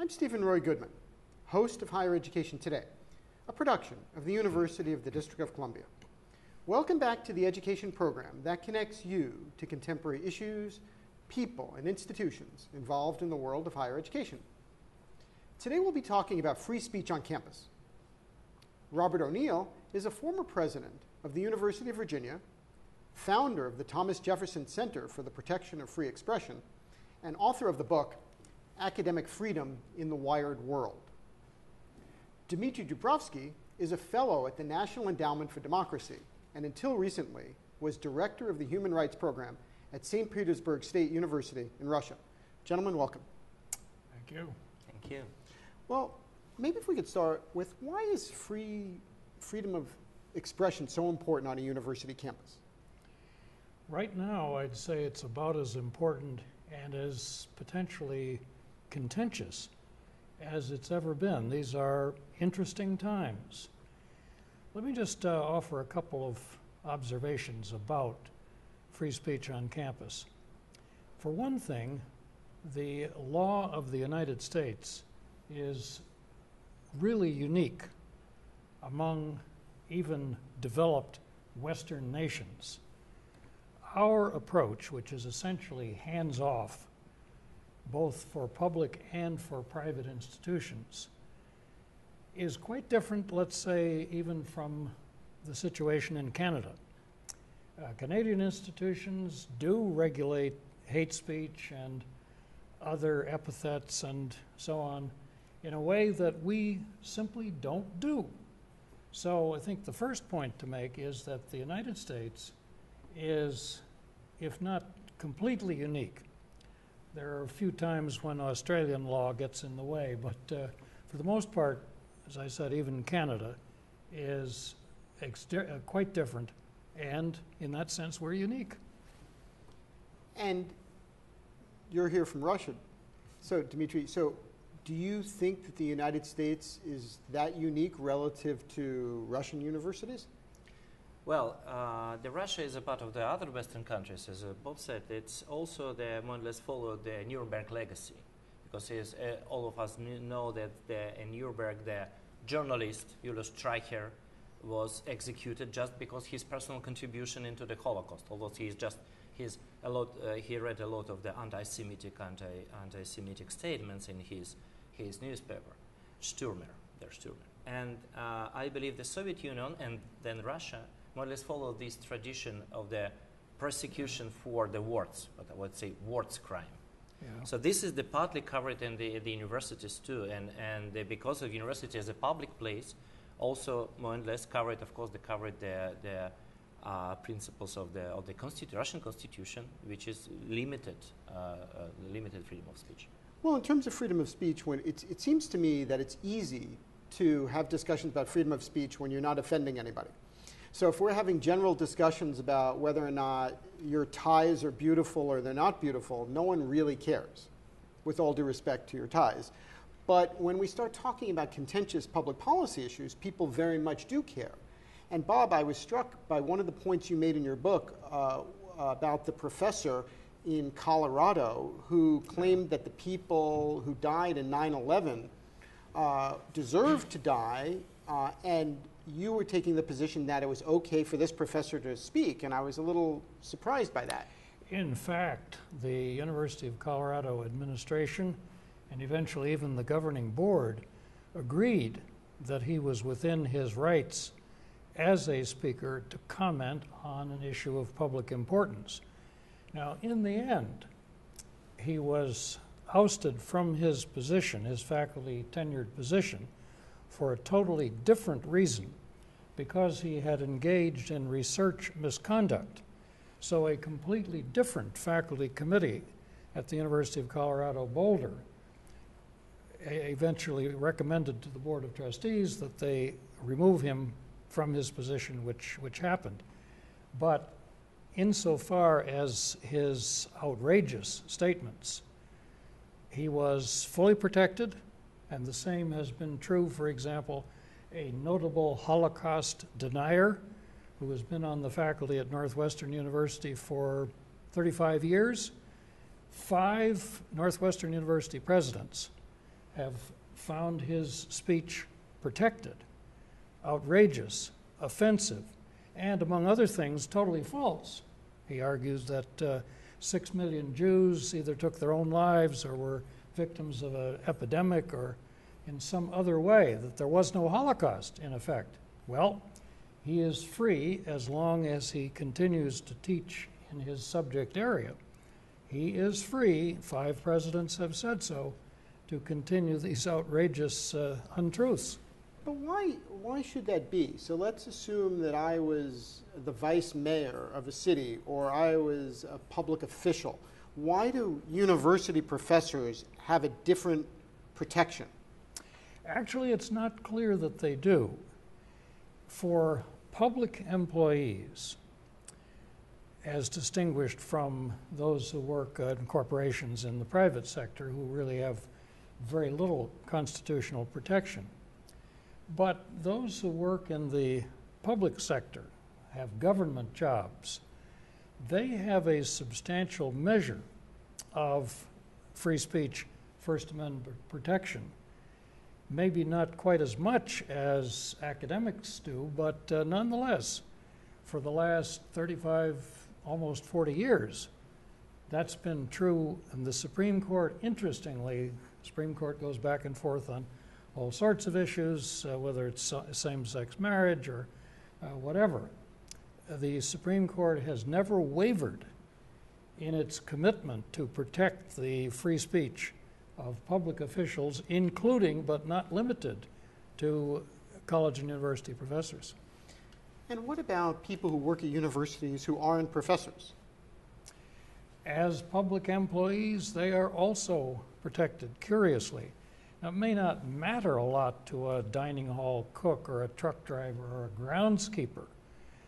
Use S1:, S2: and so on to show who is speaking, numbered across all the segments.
S1: I'm Steven Roy Goodman, host of Higher Education Today, a production of the University of the District of Columbia. Welcome back to the education program that connects you to contemporary issues, people, and institutions involved in the world of higher education. Today we'll be talking about free speech on campus. Robert O'Neill is a former president of the University of Virginia, founder of the Thomas Jefferson Center for the Protection of Free Expression, and author of the book, Academic Freedom in the Wired World. Dmitry Dubrovsky is a fellow at the National Endowment for Democracy, and until recently was director of the Human Rights Program at St. Petersburg State University in Russia. Gentlemen, welcome.
S2: Thank you.
S3: Thank you.
S1: Well, maybe if we could start with, why is freedom of expression so important on a university campus?
S2: Right now, I'd say it's about as important and as potentially contentious as it's ever been. These are interesting times. Let me just offer a couple of observations about free speech on campus. For one thing, the law of the United States is really unique among even developed Western nations. Our approach, which is essentially hands-off, both for public and for private institutions, is quite different, let's say, even from the situation in Canada. Canadian institutions do regulate hate speech and other epithets and so on in a way that we simply don't do. So I think the first point to make is that the United States is, if not completely unique. There are a few times when Australian law gets in the way, but for the most part, as I said, even Canada is quite different, and in that sense, we're unique.
S1: And you're here from Russia. So, Dmitry, do you think that the United States is that unique relative to Russian universities?
S3: Well, Russia is a part of the other Western countries, as Bob said. It's also more or less followed the Nuremberg legacy, because as all of us know that in Nuremberg, the journalist Julius Streicher was executed just because his personal contribution into the Holocaust. Although he read a lot of the anti-Semitic statements in his newspaper, Stürmer. And I believe the Soviet Union and then Russia more or less follow this tradition of the prosecution for the words, but I would say words crime.
S2: Yeah.
S3: So this is partly covered in the universities too, and because of university as a public place, also more or less covered, of course, they covered the principles of the Russian Constitution, which is limited freedom of speech.
S1: Well, in terms of freedom of speech, it seems to me that it's easy to have discussions about freedom of speech when you're not offending anybody. So if we're having general discussions about whether or not your ties are beautiful or they're not beautiful, no one really cares, with all due respect to your ties. But when we start talking about contentious public policy issues, people very much do care. And Bob, I was struck by one of the points you made in your book about the professor in Colorado who claimed that the people who died in 9/11 deserved to die, and you were taking the position that it was okay for this professor to speak, and I was a little surprised by that.
S2: In fact, the University of Colorado administration and eventually even the governing board agreed that he was within his rights as a speaker to comment on an issue of public importance. Now, in the end, he was ousted from his position, his faculty tenured position, for a totally different reason, because he had engaged in research misconduct. So a completely different faculty committee at the University of Colorado Boulder eventually recommended to the Board of Trustees that they remove him from his position, which happened. But insofar as his outrageous statements, he was fully protected, and the same has been true, for example, a notable Holocaust denier who has been on the faculty at Northwestern University for 35 years. 5 Northwestern University presidents have found his speech protected, outrageous, offensive, and among other things, totally false. He argues that 6 million Jews either took their own lives or were victims of an epidemic or in some other way, that there was no Holocaust, in effect. Well, he is free as long as he continues to teach in his subject area. He is free, 5 presidents have said so, to continue these outrageous untruths.
S1: But why should that be? So let's assume that I was the vice mayor of a city or I was a public official. Why do university professors have a different protection?
S2: Actually, it's not clear that they do. For public employees, as distinguished from those who work in corporations in the private sector who really have very little constitutional protection. But those who work in the public sector, have government jobs, they have a substantial measure of free speech, First Amendment protection. Maybe not quite as much as academics do, but nonetheless, for the last 35, almost 40 years, that's been true. And the Supreme Court, interestingly, the Supreme Court goes back and forth on all sorts of issues, whether it's same-sex marriage or whatever. The Supreme Court has never wavered in its commitment to protect the free speech of public officials, including but not limited to college and university professors.
S1: And what about people who work at universities who aren't professors?
S2: As public employees, they are also protected, curiously. Now, it may not matter a lot to a dining hall cook or a truck driver or a groundskeeper.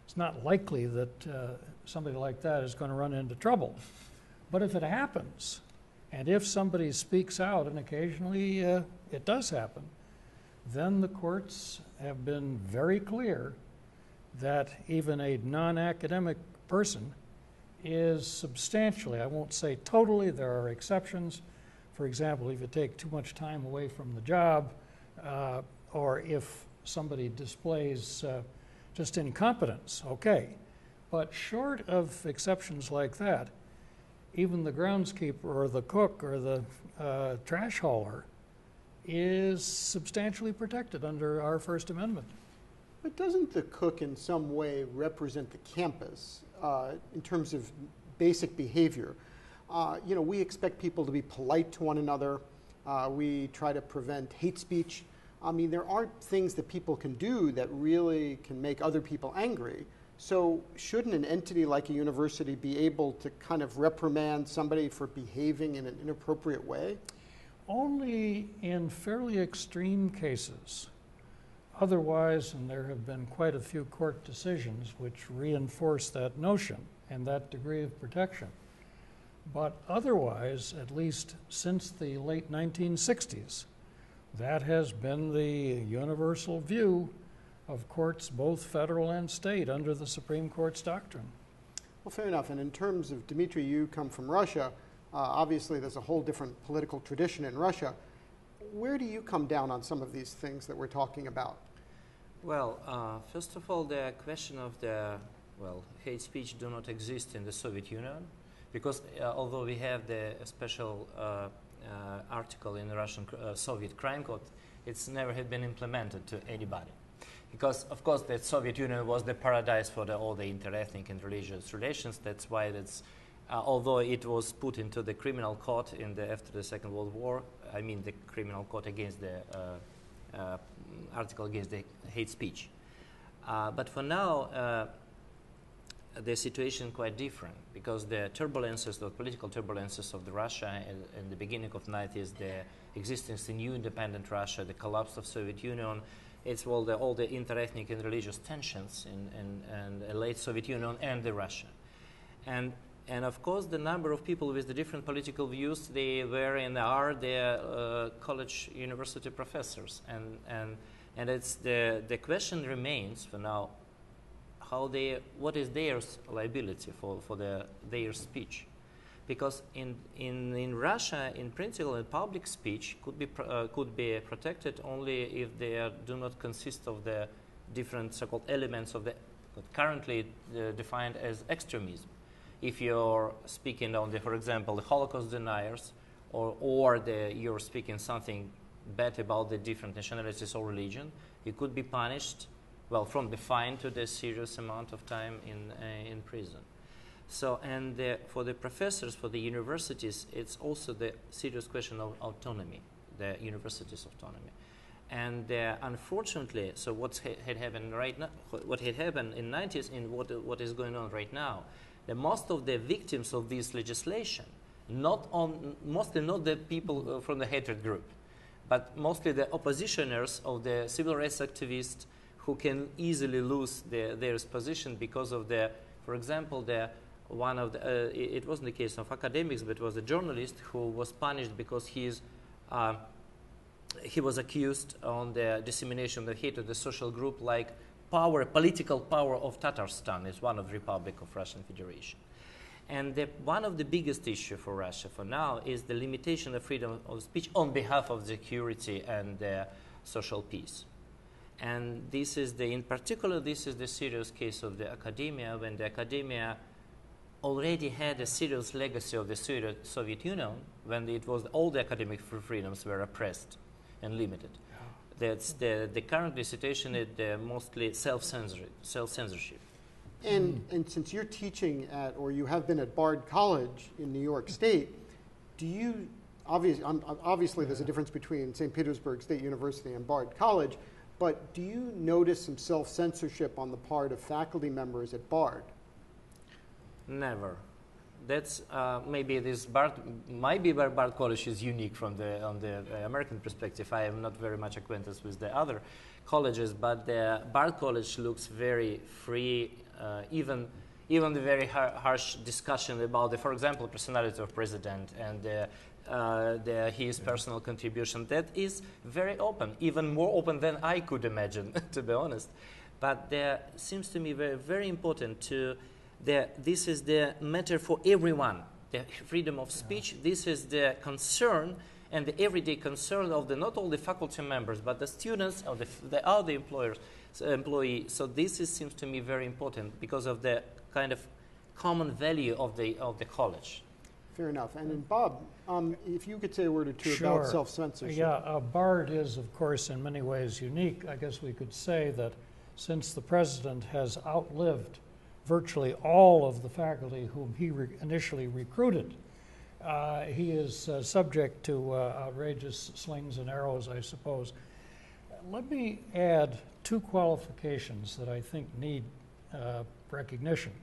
S2: It's not likely that somebody like that is going to run into trouble. But if it happens, and if somebody speaks out, and occasionally it does happen, then the courts have been very clear that even a non-academic person is substantially, I won't say totally, there are exceptions. For example, if you take too much time away from the job, or if somebody displays just incompetence, okay. But short of exceptions like that, even the groundskeeper or the cook or the trash hauler is substantially protected under our First Amendment.
S1: But doesn't the cook in some way represent the campus in terms of basic behavior? You know, we expect people to be polite to one another. We try to prevent hate speech. I mean, there are things that people can do that really can make other people angry. So shouldn't an entity like a university be able to kind of reprimand somebody for behaving in an inappropriate way?
S2: Only in fairly extreme cases. Otherwise, and there have been quite a few court decisions which reinforce that notion and that degree of protection. But otherwise, at least since the late 1960s, that has been the universal view of courts, both federal and state, under the Supreme Court's doctrine.
S1: Well, fair enough. And in terms of, Dmitry, you come from Russia. Obviously, there's a whole different political tradition in Russia. Where do you come down on some of these things that we're talking about?
S3: Well, first of all, the question of the, hate speech do not exist in the Soviet Union, because although we have the special article in the Russian Soviet Crime Code, it's never had been implemented to anybody. Because, of course, the Soviet Union was the paradise for all the interethnic and religious relations. That's why it's, although it was put into the criminal code after the Second World War, I mean the criminal code against the article against the hate speech. But for now, the situation is quite different, because the turbulences, the political turbulences of the Russia in the beginning of the 90s, the existence in new independent Russia, the collapse of Soviet Union, it's all the interethnic and religious tensions in the late Soviet Union and the Russia. And of course, the number of people with the different political views, they were and are the college university professors. And it's the question remains for now, what is their liability for their speech? because in Russia, in principle, public speech could be protected only if they do not consist of the different so-called elements of the currently defined as extremism. If you're speaking on the, for example, the Holocaust deniers, or you're speaking something bad about the different nationalities or religion, you could be punished, well, from the fine to the serious amount of time in prison. So, and for the professors, for the universities, it's also the serious question of autonomy, the universities' autonomy. And unfortunately, so what had happened right now, what had happened in the 90s, and what is going on right now, that most of the victims of this legislation, mostly not the people from the hatred group, but mostly the oppositioners of the civil rights activists who can easily lose their position because of for example, it wasn't the case of academics, but it was a journalist who was punished because he was accused on the dissemination of the hate of the social group like political power of Tatarstan is one of the Republic of Russian Federation. And one of the biggest issues for Russia for now is the limitation of freedom of speech on behalf of security and social peace. And in particular, this is the serious case of the academia, when the academia already had a serious legacy of the Soviet Union, when all the academic freedoms were oppressed and limited. That's the current situation is mostly self-censorship.
S1: And since you're teaching or you have been at Bard College in New York State, do you, obviously there's a difference between St. Petersburg State University and Bard College, but do you notice some self-censorship on the part of faculty members at Bard?
S3: Never. That's maybe Bard College is unique on the American perspective. I am not very much acquainted with the other colleges, but the Bard College looks very free. Even the very harsh discussion about for example, personality of president and his personal contribution, that is very open, even more open than I could imagine, to be honest. But there seems to me very, very important this is the matter for everyone, the freedom of speech. This is the concern and the everyday concern of not all the faculty members, but the students, or the other employees. So this seems to me very important because of the kind of common value of the college.
S1: Fair enough. And then Bob, if you could say a word or two
S2: Sure.
S1: about self-censorship.
S2: Yeah, Bard is, of course, in many ways unique. I guess we could say that since the president has outlived virtually all of the faculty whom he initially recruited, he is subject to outrageous slings and arrows, I suppose. Let me add two qualifications that I think need recognition.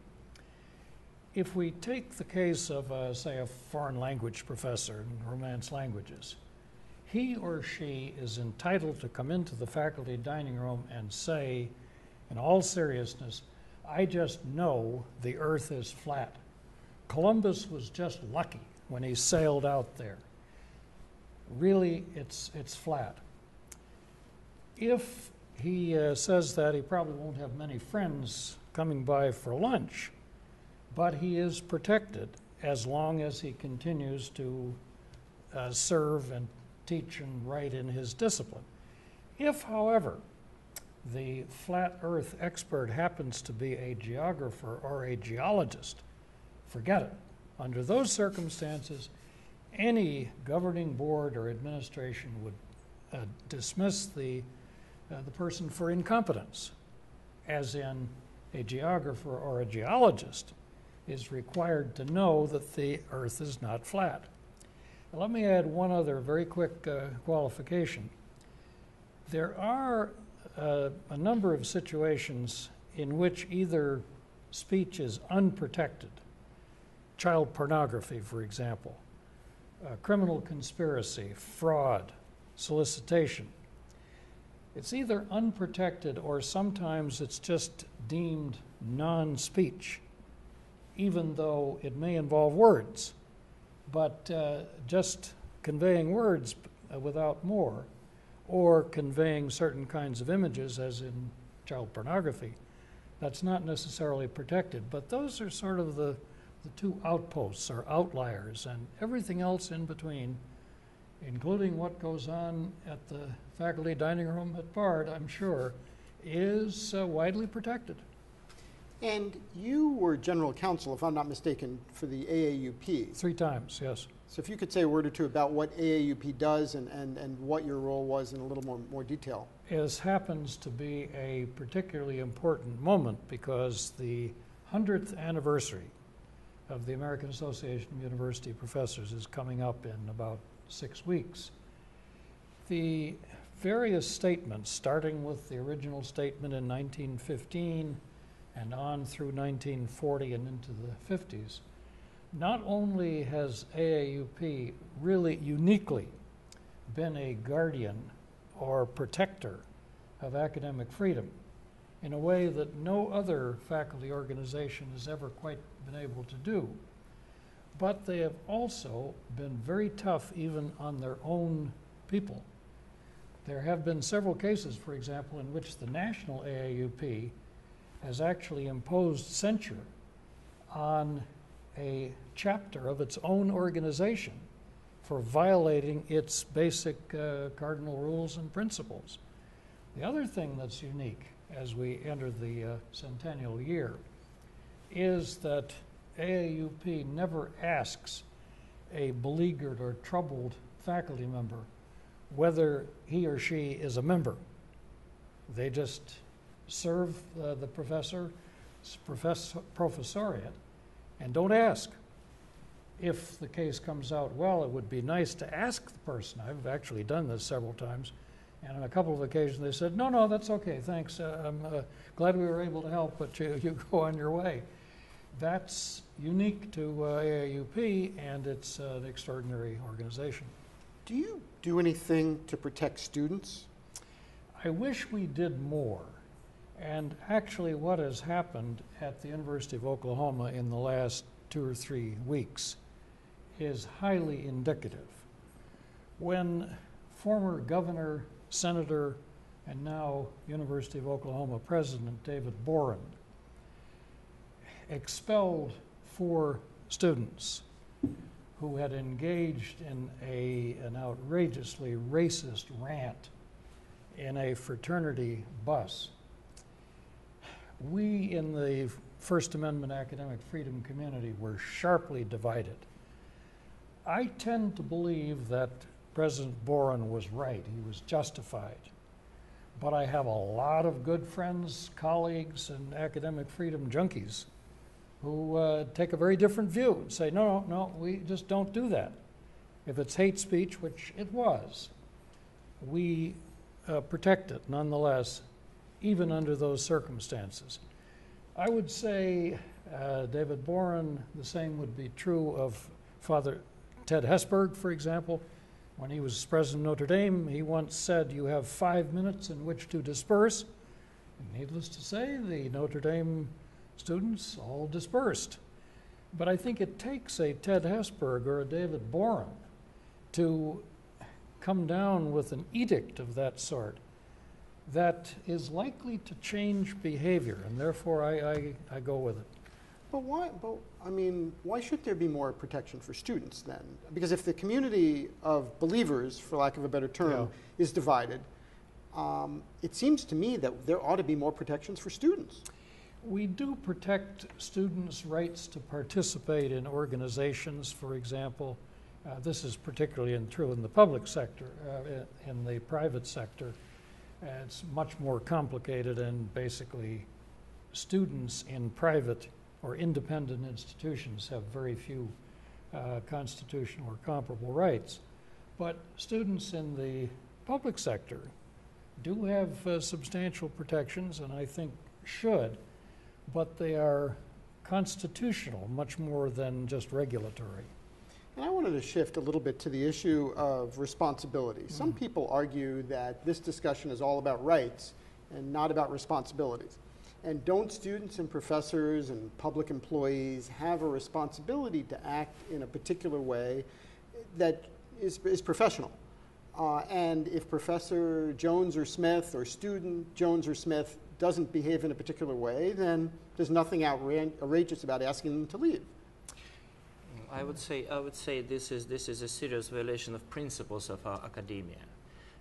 S2: If we take the case of, say, a foreign language professor in Romance languages, he or she is entitled to come into the faculty dining room and say, in all seriousness, I just know the earth is flat. Columbus was just lucky when he sailed out there. Really, it's flat. If he says that, he probably won't have many friends coming by for lunch, but he is protected as long as he continues to serve and teach and write in his discipline. If, however, the flat earth expert happens to be a geographer or a geologist, forget it. Under those circumstances, any governing board or administration would dismiss the person for incompetence, as in a geographer or a geologist is required to know that the earth is not flat. Now, let me add one other very quick qualification. There are a number of situations in which either speech is unprotected, child pornography, for example, criminal conspiracy, fraud, solicitation. It's either unprotected or sometimes it's just deemed non-speech, even though it may involve words. But just conveying words without more, or conveying certain kinds of images, as in child pornography, that's not necessarily protected. But those are sort of the the two outposts are outliers, and everything else in between, including what goes on at the faculty dining room at Bard, I'm sure, is widely protected.
S1: And you were general counsel, if I'm not mistaken, for the AAUP.
S2: 3 times, yes.
S1: So if you could say a word or two about what AAUP does and what your role was in a little more detail.
S2: This happens to be a particularly important moment because the 100th anniversary of the American Association of University Professors is coming up in about 6 weeks. The various statements, starting with the original statement in 1915 and on through 1940 and into the 50s, not only has AAUP really uniquely been a guardian or protector of academic freedom in a way that no other faculty organization has ever quite been able to do, but they have also been very tough even on their own people. There have been several cases, for example, in which the national AAUP has actually imposed censure on a chapter of its own organization for violating its basic cardinal rules and principles. The other thing that's unique as we enter the centennial year is that AAUP never asks a beleaguered or troubled faculty member whether he or she is a member. They just serve the professoriate and don't ask. If the case comes out well, it would be nice to ask the person. I've actually done this several times, and on a couple of occasions they said, no, that's okay, thanks. I'm glad we were able to help, but you go on your way. That's unique to AAUP, and it's an extraordinary organization.
S1: Do you do anything to protect students?
S2: I wish we did more. And actually what has happened at the University of Oklahoma in the last 2 or 3 weeks is highly indicative. When former governor, senator, and now University of Oklahoma president David Boren expelled 4 students who had engaged in an outrageously racist rant in a fraternity bus, we in the First Amendment academic freedom community were sharply divided. I tend to believe that President Boren was right. He was justified. But I have a lot of good friends, colleagues, and academic freedom junkies who take a very different view and say, no, we just don't do that. If it's hate speech, which it was, we protect it nonetheless, even under those circumstances. I would say David Boren, the same would be true of Father Ted Hesburgh, for example. When he was president of Notre Dame, he once said, you have 5 minutes in which to disperse. And needless to say, the Notre Dame students all dispersed. But I think it takes a Ted Hesburgh or a David Boren to come down with an edict of that sort that is likely to change behavior, and therefore I go with it.
S1: But why should there be more protection for students then? Because if the community of believers, for lack of a better term, is divided, it seems to me that there ought to be more protections for students.
S2: We do protect students' rights to participate in organizations, for example. This is particularly true in the public sector. In the private sector, it's much more complicated, and basically students in private or independent institutions have very few constitutional or comparable rights. But students in the public sector do have substantial protections, and I think should, but they are constitutional much more than just regulatory.
S1: And I wanted to shift a little bit to the issue of responsibility. Some people argue that this discussion is all about rights and not about responsibilities. And don't students and professors and public employees have a responsibility to act in a particular way that is professional? And if Professor Jones or Smith or student Jones or Smith doesn't behave in a particular way, then there's nothing outrageous about asking them to leave.
S3: I would say this is a serious violation of principles of academia,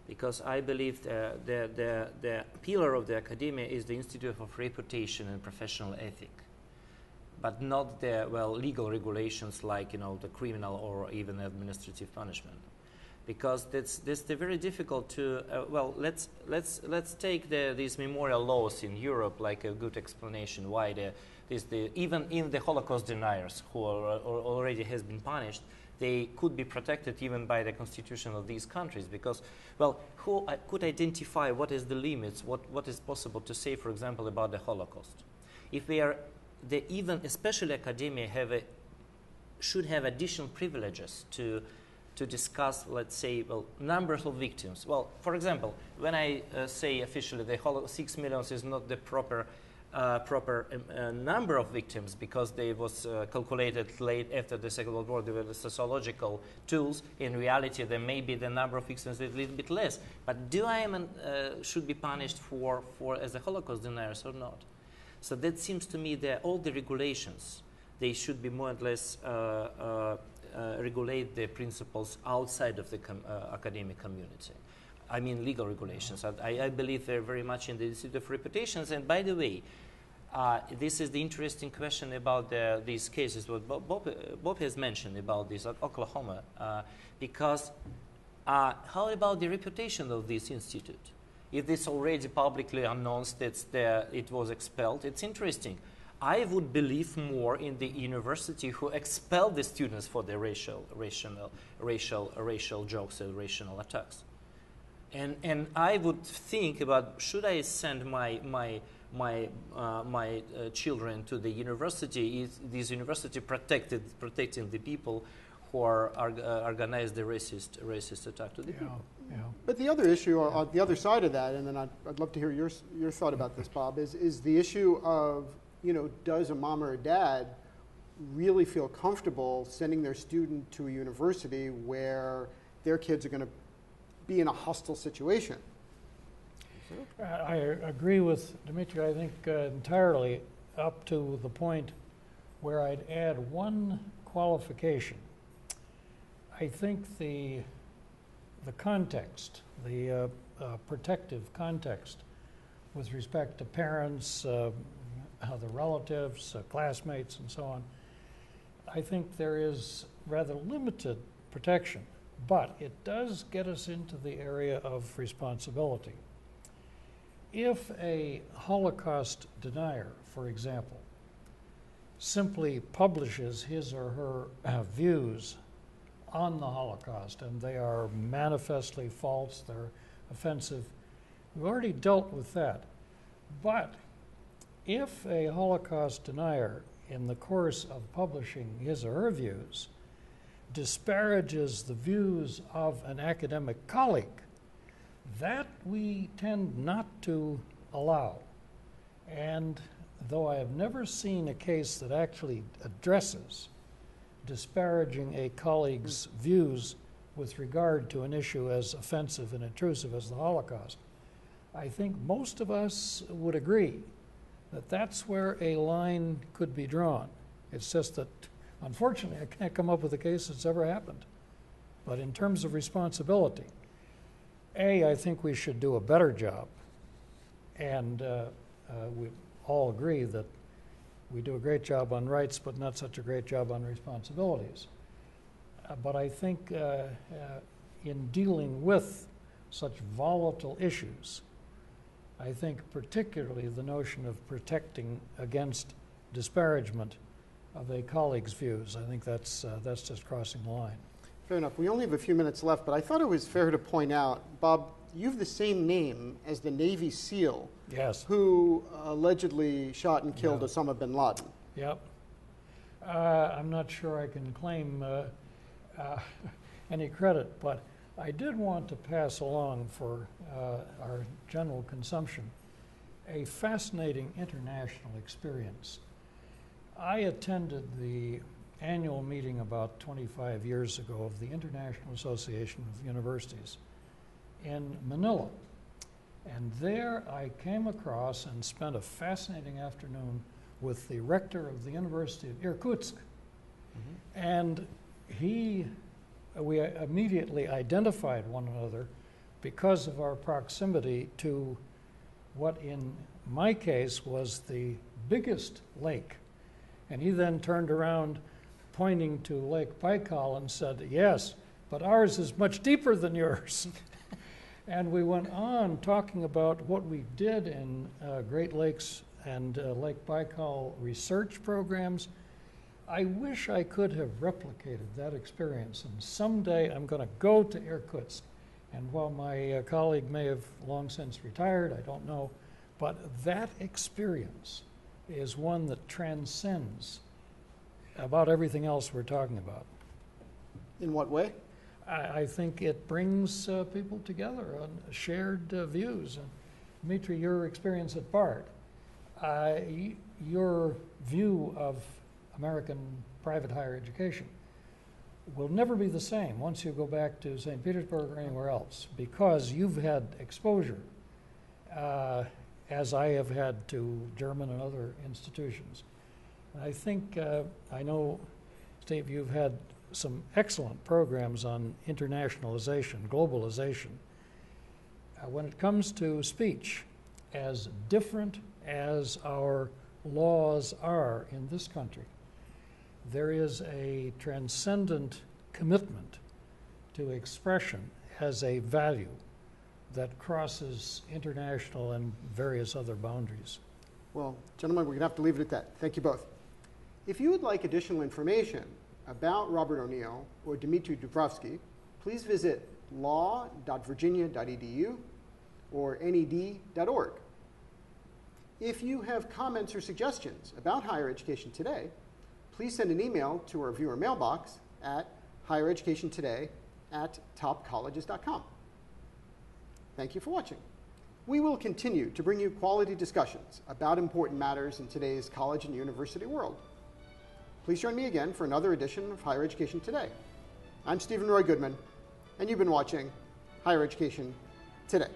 S3: because I believe the pillar of the academia is the Institute of Reputation and Professional Ethic, but not the legal regulations like the criminal or even administrative punishment, because that's very difficult to let's take these memorial laws in Europe like a good explanation why even in the Holocaust deniers who already has been punished, they could be protected even by the constitution of these countries, because who could identify what is the limits, what is possible to say, for example, about the Holocaust. If we are even especially academia should have additional privileges to discuss, let's say, numbers of victims. Well, for example, when I say officially the 6 million is not the proper number of victims, because they was calculated late after the Second World War, there were the sociological tools. In reality, there may be the number of victims a little bit less. But do I should be punished for as a Holocaust deniers or not? So that seems to me that all the regulations, they should be more or less regulate the principles outside of the academic community. I mean legal regulations. I believe they're very much in the Institute of Reputations. And by the way, this is the interesting question about these cases, what Bob has mentioned about this Oklahoma, because how about the reputation of this institute? If this already publicly announced that it was expelled, it's interesting. I would believe more in the university who expelled the students for the racial jokes and racial attacks. And I would think about, should I send my children to the university? Is this university protecting the people who are organized the racist attack to the people?
S2: Yeah.
S1: But the other issue, on the other side of that, and then I'd love to hear your thought about this, Bob, is the issue of, does a mom or a dad really feel comfortable sending their student to a university where their kids are going to be in a hostile situation?
S2: I agree with Dmitry, I think entirely, up to the point where I'd add one qualification. I think the context, the protective context with respect to parents, the relatives, classmates, and so on, I think there is rather limited protection, but it does get us into the area of responsibility. If a Holocaust denier, for example, simply publishes his or her views on the Holocaust, and they are manifestly false, they're offensive, we've already dealt with that. But if a Holocaust denier, in the course of publishing his or her views, disparages the views of an academic colleague, that we tend not to allow. And though I have never seen a case that actually addresses disparaging a colleague's views with regard to an issue as offensive and intrusive as the Holocaust, I think most of us would agree that that's where a line could be drawn. It's just that, unfortunately, I can't come up with a case that's ever happened. But in terms of responsibility, I think we should do a better job. And we all agree that we do a great job on rights, but not such a great job on responsibilities. But I think in dealing with such volatile issues, I think particularly the notion of protecting against disparagement of a colleague's views, I think that's just crossing the line.
S1: Fair enough. We only have a few minutes left, but I thought it was fair to point out, Bob, you have the same name as the Navy SEAL who allegedly shot and killed Osama bin Laden.
S2: Yep. I'm not sure I can claim any credit, but I did want to pass along for our general consumption a fascinating international experience. I attended the annual meeting about 25 years ago of the International Association of Universities in Manila. And there I came across and spent a fascinating afternoon with the rector of the University of Irkutsk. And we immediately identified one another because of our proximity to what in my case was the biggest lake. And he then turned around pointing to Lake Baikal and said, yes, but ours is much deeper than yours. And we went on talking about what we did in Great Lakes and Lake Baikal research programs. I wish I could have replicated that experience, and someday I'm going to go to Irkutsk. And while my colleague may have long since retired, I don't know, but that experience is one that transcends about everything else we're talking about.
S1: In what way?
S2: I think it brings people together on shared views. And Dmitry, your experience at BART, your view of American private higher education will never be the same once you go back to St. Petersburg or anywhere else, because you've had exposure, as I have had to German and other institutions. And I think, I know, Steve, you've had some excellent programs on internationalization, globalization. When it comes to speech, as different as our laws are in this country, there is a transcendent commitment to expression as a value that crosses international and various other boundaries.
S1: Well, gentlemen, we're going to have to leave it at that. Thank you both. If you would like additional information about Robert O'Neill or Dmitry Dubrovsky, please visit law.virginia.edu or ned.org. If you have comments or suggestions about higher education today, please send an email to our viewer mailbox at highereducationtoday@topcolleges.com. Thank you for watching. We will continue to bring you quality discussions about important matters in today's college and university world. Please join me again for another edition of Higher Education Today. I'm Steven Roy Goodman, and you've been watching Higher Education Today.